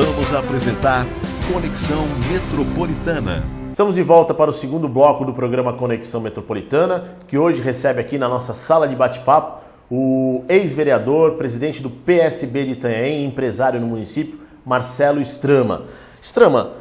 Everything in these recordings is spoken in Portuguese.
Voltamos a apresentar Conexão Metropolitana. Estamos de volta para o segundo bloco do programa Conexão Metropolitana, que hoje recebe aqui na nossa sala de bate-papo o ex-vereador, presidente do PSB de Itanhaém, empresário no município, Marcelo Strama. Strama,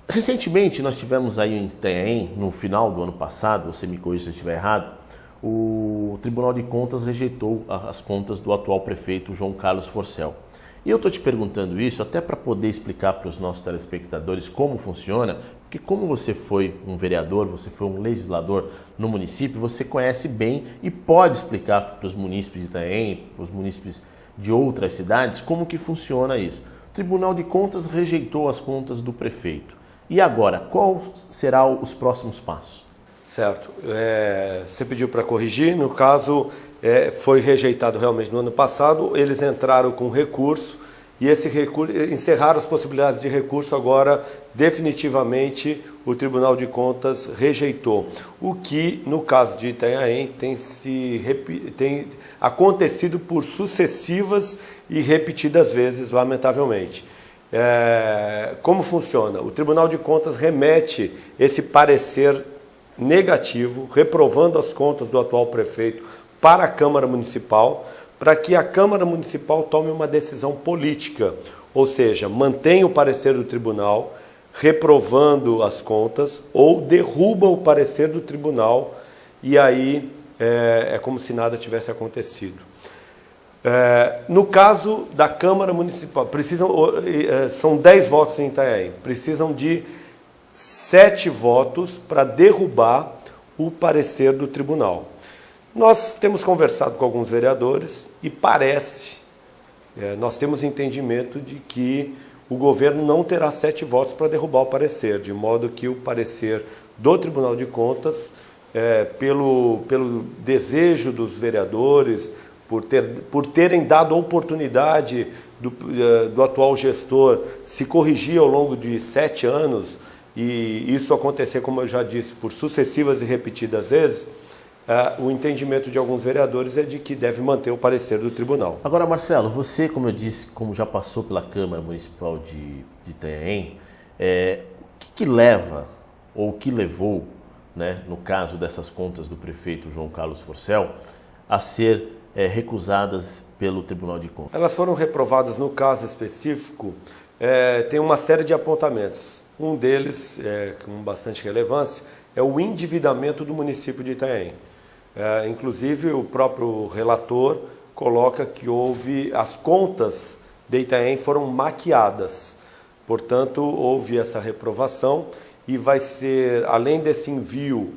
recentemente nós tivemos aí em Itanhaém, no final do ano passado, você me corrija se eu estiver errado, o Tribunal de Contas rejeitou as contas do atual prefeito João Carlos Forcel. E eu estou te perguntando isso até para poder explicar para os nossos telespectadores como funciona, porque como você foi um vereador, você foi um legislador no município, você conhece bem e pode explicar para os munícipes de Itanhaém, para os munícipes de outras cidades, como que funciona isso. O Tribunal de Contas rejeitou as contas do prefeito. E agora, qual serão os próximos passos? Certo. Você pediu para corrigir, no caso foi rejeitado realmente no ano passado, eles entraram com recurso e esse recurso, encerraram as possibilidades de recurso, agora definitivamente o Tribunal de Contas rejeitou. O que, no caso de Itanhaém, tem acontecido por sucessivas e repetidas vezes, lamentavelmente. Como funciona? O Tribunal de Contas remete esse parecer negativo, reprovando as contas do atual prefeito para a Câmara Municipal, para que a Câmara Municipal tome uma decisão política, ou seja, mantenha o parecer do tribunal, reprovando as contas, ou derruba o parecer do tribunal, e aí é como se nada tivesse acontecido. No caso da Câmara Municipal, são 10 votos em Itanhaém, precisam de 7 votos para derrubar o parecer do tribunal. Nós temos conversado com alguns vereadores e nós temos entendimento de que o governo não terá 7 votos para derrubar o parecer, de modo que o parecer do Tribunal de Contas, pelo desejo dos vereadores, por terem dado a oportunidade do atual gestor se corrigir ao longo de 7 anos, e isso acontecer, como eu já disse, por sucessivas e repetidas vezes, o entendimento de alguns vereadores é de que deve manter o parecer do tribunal. Agora, Marcelo, você, como eu disse, como já passou pela Câmara Municipal de Itanhaém, o que leva, ou o que levou, né, no caso dessas contas do prefeito João Carlos Forcel, a ser recusadas pelo Tribunal de Contas? Elas foram reprovadas, no caso específico, tem uma série de apontamentos. Um deles, com bastante relevância, é o endividamento do município de Itanhaém. Inclusive, o próprio relator coloca que as contas de Itanhaém foram maquiadas. Portanto, houve essa reprovação e vai ser, além desse envio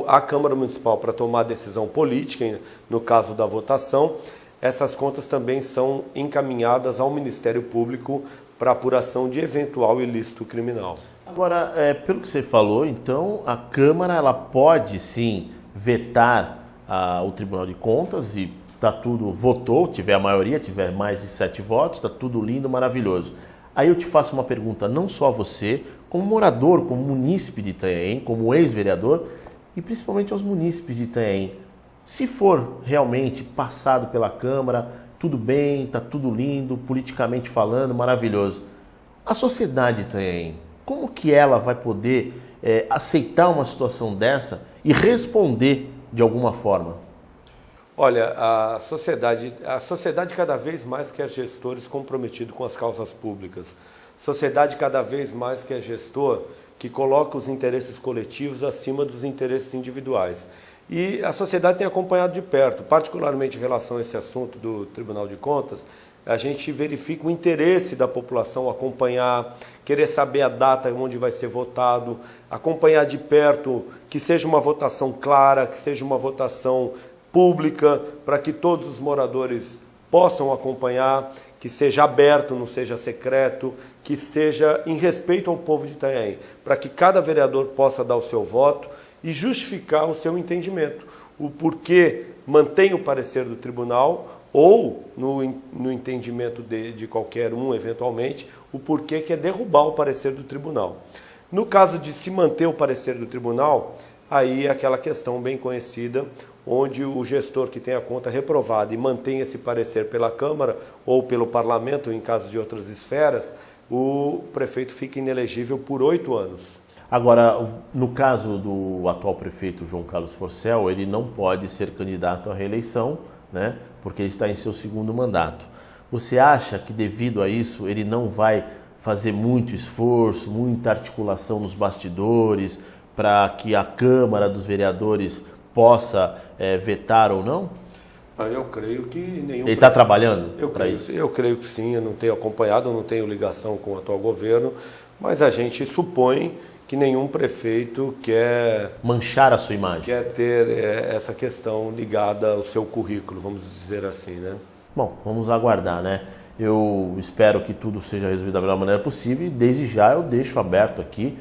à Câmara Municipal para tomar decisão política, no caso da votação, essas contas também são encaminhadas ao Ministério Público para apuração de eventual ilícito criminal. Agora, pelo que você falou, então, a Câmara ela pode sim vetar o Tribunal de Contas e votou, tiver a maioria, tiver mais de 7 votos, está tudo lindo, maravilhoso. Aí eu te faço uma pergunta, não só você, como morador, como munícipe de Itanhaém, como ex-vereador, e principalmente aos munícipes de Itanhaém. Se for realmente passado pela Câmara, tudo bem, está tudo lindo, politicamente falando, maravilhoso. A sociedade de Itanhaém, como que ela vai poder aceitar uma situação dessa e responder de alguma forma? Olha, a sociedade cada vez mais quer gestores comprometidos com as causas públicas. A sociedade cada vez mais quer gestor que coloca os interesses coletivos acima dos interesses individuais. E a sociedade tem acompanhado de perto, particularmente em relação a esse assunto do Tribunal de Contas, a gente verifica o interesse da população acompanhar, querer saber a data onde vai ser votado, acompanhar de perto, que seja uma votação clara, que seja uma votação pública, para que todos os moradores possam acompanhar, que seja aberto, não seja secreto, que seja em respeito ao povo de Itanhaém, para que cada vereador possa dar o seu voto e justificar o seu entendimento, o porquê mantém o parecer do tribunal ou, no entendimento de qualquer um, eventualmente, o porquê que é derrubar o parecer do tribunal. No caso de se manter o parecer do tribunal, aí é aquela questão bem conhecida, onde o gestor que tem a conta reprovada e mantém esse parecer pela Câmara ou pelo Parlamento, em caso de outras esferas, o prefeito fica inelegível por 8 anos. Agora, no caso do atual prefeito João Carlos Forcel, ele não pode ser candidato à reeleição, né, porque ele está em seu segundo mandato. Você acha que devido a isso ele não vai fazer muito esforço, muita articulação nos bastidores para que a Câmara dos Vereadores possa vetar ou não? Eu creio que nenhum... Ele está trabalhando para isso? Eu creio que sim, eu não tenho acompanhado, não tenho ligação com o atual governo, mas a gente supõe que nenhum prefeito quer... manchar a sua imagem. Quer ter essa questão ligada ao seu currículo, vamos dizer assim, né? Bom, vamos aguardar, né? Eu espero que tudo seja resolvido da melhor maneira possível e desde já eu deixo aberto aqui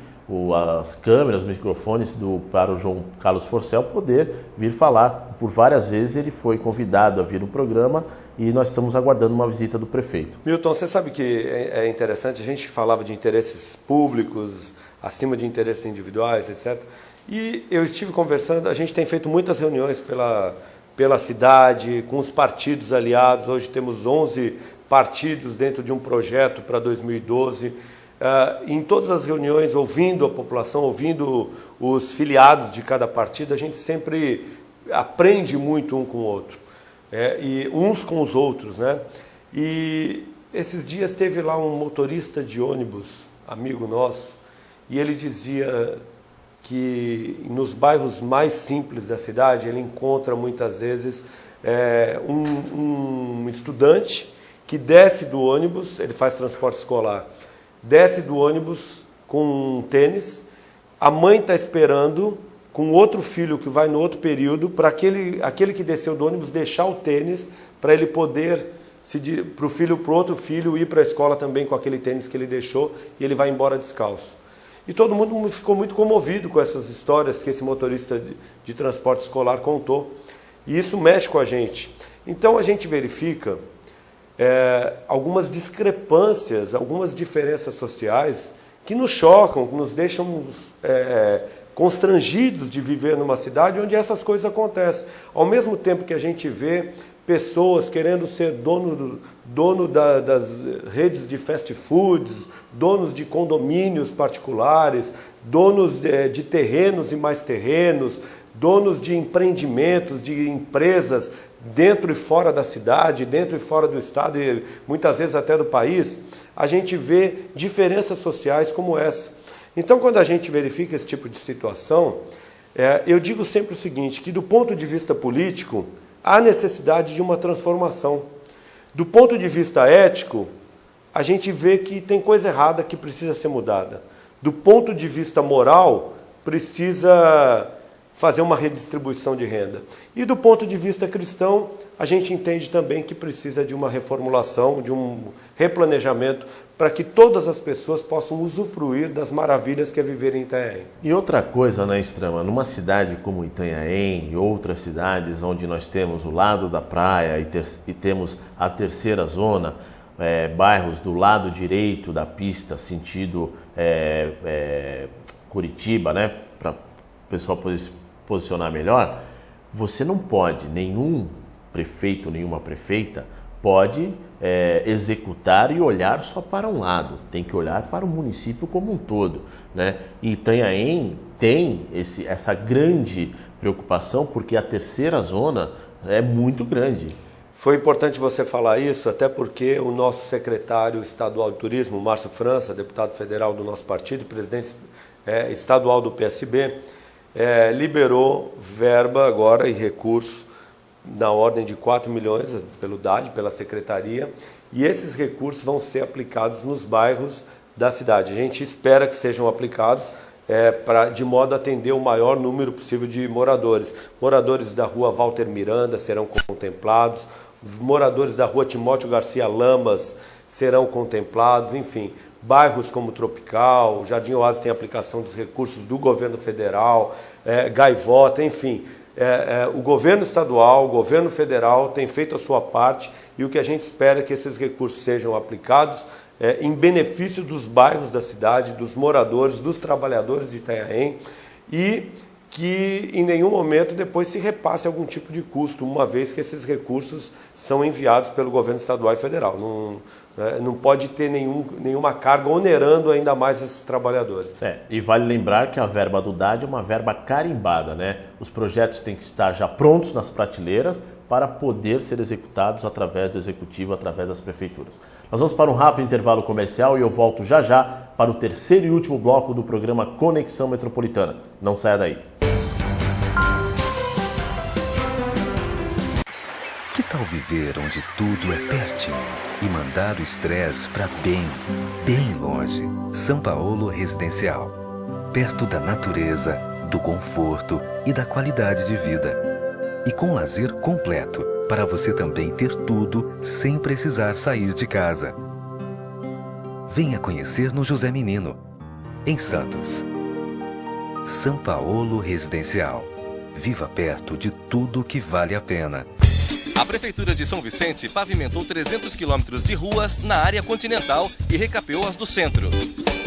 as câmeras, os microfones para o João Carlos Forcel poder vir falar. Por várias vezes ele foi convidado a vir no programa e nós estamos aguardando uma visita do prefeito. Milton, você sabe que é interessante, a gente falava de interesses públicos, acima de interesses individuais, etc. E eu estive conversando, a gente tem feito muitas reuniões pela cidade, com os partidos aliados, hoje temos 11 partidos dentro de um projeto para 2012, em todas as reuniões, ouvindo a população, ouvindo os filiados de cada partido, a gente sempre aprende muito um com o outro, e uns com os outros, né? E esses dias teve lá um motorista de ônibus, amigo nosso, e ele dizia que nos bairros mais simples da cidade ele encontra muitas vezes um estudante que desce do ônibus, ele faz transporte escolar, desce do ônibus com um tênis, a mãe está esperando com outro filho que vai no outro período para aquele que desceu do ônibus deixar o tênis para ele poder para o outro filho ir para a escola também com aquele tênis que ele deixou e ele vai embora descalço. E todo mundo ficou muito comovido com essas histórias que esse motorista de transporte escolar contou. E isso mexe com a gente. Então a gente verifica algumas discrepâncias, algumas diferenças sociais que nos chocam, que nos deixam constrangidos de viver numa cidade onde essas coisas acontecem. Ao mesmo tempo que a gente vê pessoas querendo ser dono das redes de fast foods, donos de condomínios particulares, donos de terrenos e mais terrenos, donos de empreendimentos, de empresas dentro e fora da cidade, dentro e fora do estado e muitas vezes até do país, a gente vê diferenças sociais como essa. Então, quando a gente verifica esse tipo de situação, eu digo sempre o seguinte, que do ponto de vista político, há necessidade de uma transformação. Do ponto de vista ético, a gente vê que tem coisa errada que precisa ser mudada. Do ponto de vista moral, precisa fazer uma redistribuição de renda. E do ponto de vista cristão, a gente entende também que precisa de uma reformulação, de um replanejamento, para que todas as pessoas possam usufruir das maravilhas que é viver em Itanhaém. E outra coisa, né, Extrema, numa cidade como Itanhaém e outras cidades onde nós temos o lado da praia e temos a terceira zona, bairros do lado direito da pista, sentido Curitiba, né, para o pessoal poder se posicionar melhor, você não pode, nenhum prefeito, nenhuma prefeita pode executar e olhar só para um lado, tem que olhar para o município como um todo, né? E Itanhaém tem essa grande preocupação porque a terceira zona é muito grande. Foi importante você falar isso, até porque o nosso secretário estadual de turismo, Márcio França, deputado federal do nosso partido, presidente estadual do PSB, liberou verba agora e recurso na ordem de 4 milhões pelo DAD, pela secretaria, e esses recursos vão ser aplicados nos bairros da cidade. A gente espera que sejam aplicados de modo a atender o maior número possível de moradores. Moradores da rua Walter Miranda serão contemplados, moradores da rua Timóteo Garcia Lamas serão contemplados, enfim. Bairros como Tropical, Jardim Oásis tem aplicação dos recursos do governo federal, Gaivota, enfim. O governo estadual, o governo federal tem feito a sua parte e o que a gente espera é que esses recursos sejam aplicados em benefício dos bairros da cidade, dos moradores, dos trabalhadores de Itanhaém e que em nenhum momento depois se repasse algum tipo de custo, uma vez que esses recursos são enviados pelo governo estadual e federal. Não pode ter nenhuma carga onerando ainda mais esses trabalhadores. E vale lembrar que a verba do DAD é uma verba carimbada, né? Os projetos têm que estar já prontos nas prateleiras para poder ser executados através do Executivo, através das prefeituras. Nós vamos para um rápido intervalo comercial e eu volto já já para o terceiro e último bloco do programa Conexão Metropolitana. Não saia daí. Que tal viver onde tudo é pertinho e mandar o estresse para bem longe? São Paulo Residencial. Perto da natureza, do conforto e da qualidade de vida. E com lazer completo, para você também ter tudo sem precisar sair de casa. Venha conhecer no José Menino, em Santos. São Paulo Residencial. Viva perto de tudo que vale a pena. A Prefeitura de São Vicente pavimentou 300 quilômetros de ruas na área continental e recapeou as do centro.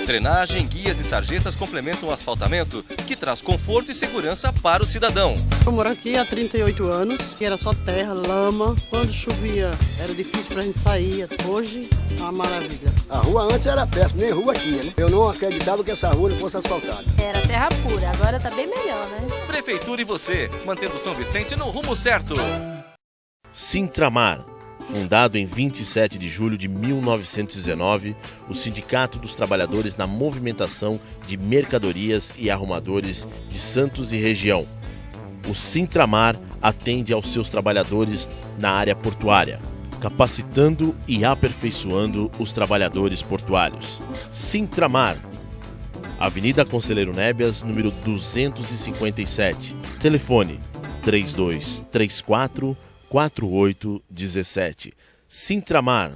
Drenagem, guias e sarjetas complementam o asfaltamento, que traz conforto e segurança para o cidadão. Eu moro aqui há 38 anos, que era só terra, lama. Quando chovia era difícil pra gente sair. Hoje é uma maravilha. A rua antes era péssima, nem rua tinha, né? Eu não acreditava que essa rua não fosse asfaltada. Era terra pura, agora tá bem melhor, né? Prefeitura e você, mantendo São Vicente no rumo certo. Sintramar. Fundado em 27 de julho de 1919, o Sindicato dos Trabalhadores na Movimentação de Mercadorias e Arrumadores de Santos e região. O Sintramar atende aos seus trabalhadores na área portuária, capacitando e aperfeiçoando os trabalhadores portuários. Sintramar, Avenida Conselheiro Nébias, número 257. Telefone 3234 4817. Sintramar.